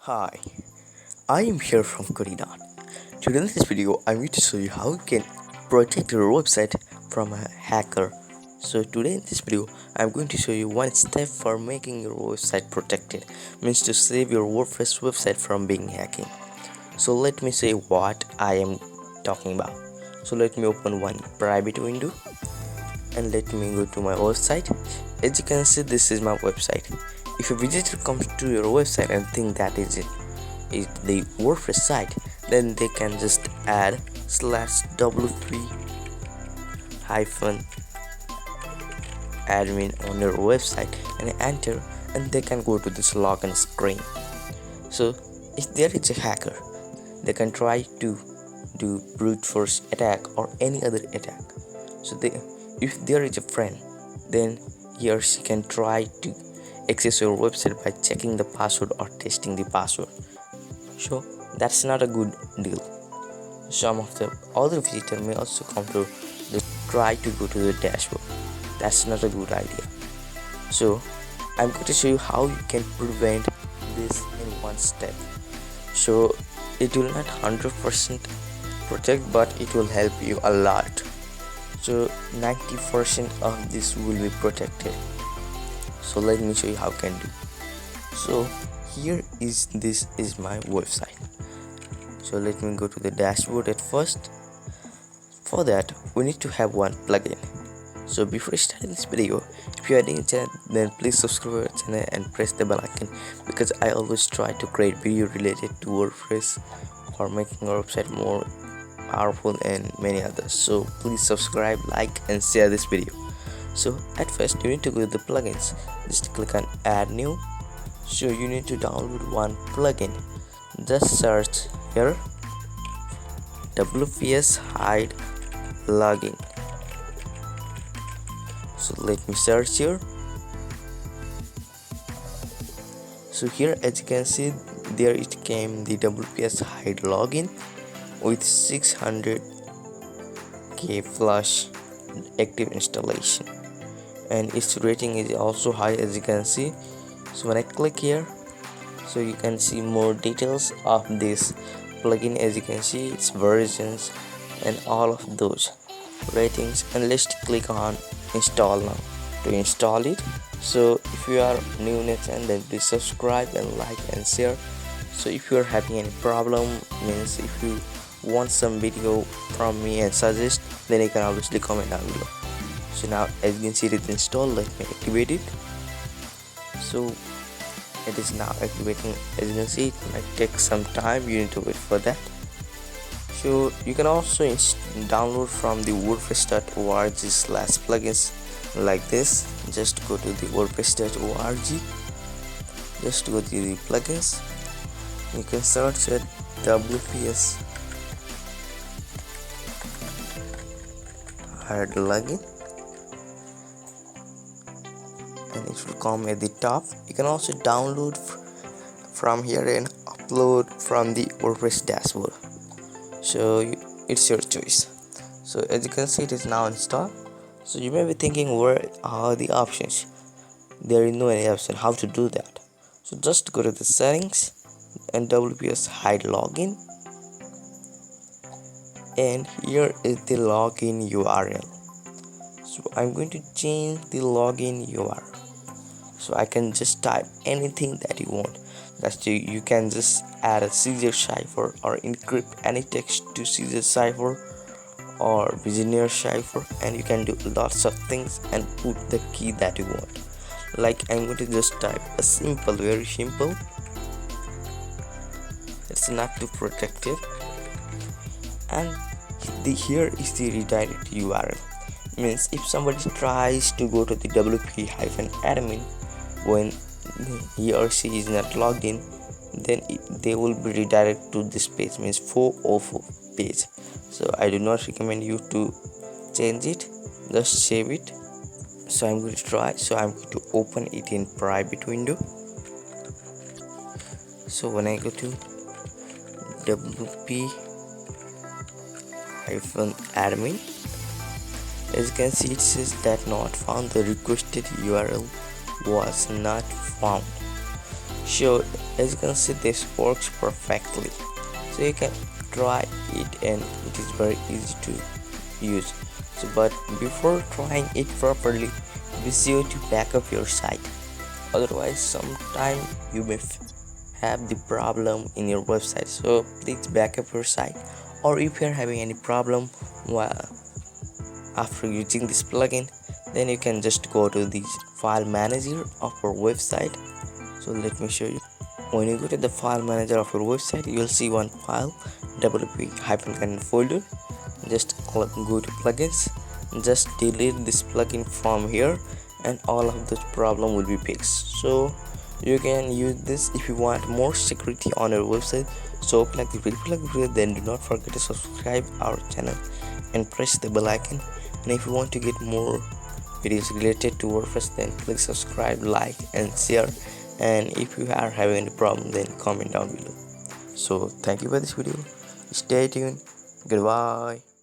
Hi, I am here from Kodilearn. Today in this video, I'm going to show you how you can protect your website from a hacker. So today in this video, I'm going to show you one step for making your website protected. Means to save your WordPress website from being hacking. So let me say what I am talking about. So let me open one private window and let me go to my website. As you can see, this is my website. If a visitor comes to your website and think that is the WordPress site, then they can just add /w3 hyphen admin on your website and enter, and they can go to this login screen. So if there is a hacker, they can try to do brute force attack or any other attack. So if there is a friend, then he or she can try to access your website by checking the password or testing the password. So that's not a good deal. Some of the other visitors may also come to try to go to the dashboard. That's not a good idea. So I'm going to show you how you can prevent this in one step. So it will not 100% protect, but it will help you a lot. So 90% of this will be protected. So let me show you how you can do. So this is my website. So let me go to the dashboard at first. For that, we need to have one plugin. So before starting this video, if you are new to the channel, then please subscribe to our channel and press the bell icon, because I always try to create video related to WordPress for making our website more powerful and many others. So please subscribe, like and share this video. So at first you need to go to the plugins. Just click on add new. So you need to download one plugin. Just search here WPS hide login. So let me search here. So here, as you can see, there it came the WPS hide login with 600k flash active installation, and its rating is also high, as you can see. So when I click here, so you can see more details of this plugin. As you can see, its versions and all of those ratings, and let's click on install now to install it. So if you are new in the channel, then please subscribe and like and share. So if you are having any problem, means if you want some video from me and suggest, then you can obviously comment down below. So now, as you can see, it is installed. Let me activate it. So it is now activating. As you can see, it might take some time. You need to wait for that. So you can also download from the wordpress.org/plugins like this. Just go to the wordpress.org. Just go to the plugins. You can search at WPS hide login, and it will come at the top. You can also download from here and upload from the WordPress dashboard. So it's your choice. So as you can see, it is now installed. So you may be thinking, where are the options? There is no any option how to do that. So just go to the settings and WPS hide login, and here is the login URL. So I'm going to change the login URL. So I can just type anything that you want. You can just add a Caesar cipher or encrypt any text to Caesar cipher or Visioneer cipher, and you can do lots of things and put the key that you want. Like I'm going to just type a simple, very simple. It's not too protected, and here is the redirect URL. Means if somebody tries to go to the wp-admin when he or she is not logged in, then they will be redirected to this page, means 404 page. So I do not recommend you to change it. Just save it. So I'm going to try. So I'm going to open it in private window. So when I go to wp-admin, as you can see, it says that not found. The requested URL was not found. So as you can see, this works perfectly, so you can try it and it is very easy to use. So but before trying it properly, be sure to back up your site, otherwise sometime you may have the problem in your website. So please back up your site, or if you are having any problem while after using this plugin, then you can just go to the file manager of your website. So let me show you. When you go to the file manager of your website, you will see one file, wp-content folder. Just go to plugins, just delete this plugin from here, and all of this problem will be fixed. So you can use this if you want more security on your website. So if you like the video, then do not forget to subscribe our channel and press the bell icon. And if you want to get more videos related to WordPress, then please subscribe, like and share. And if you are having any problem, then comment down below. So thank you for this video. Stay tuned. Goodbye.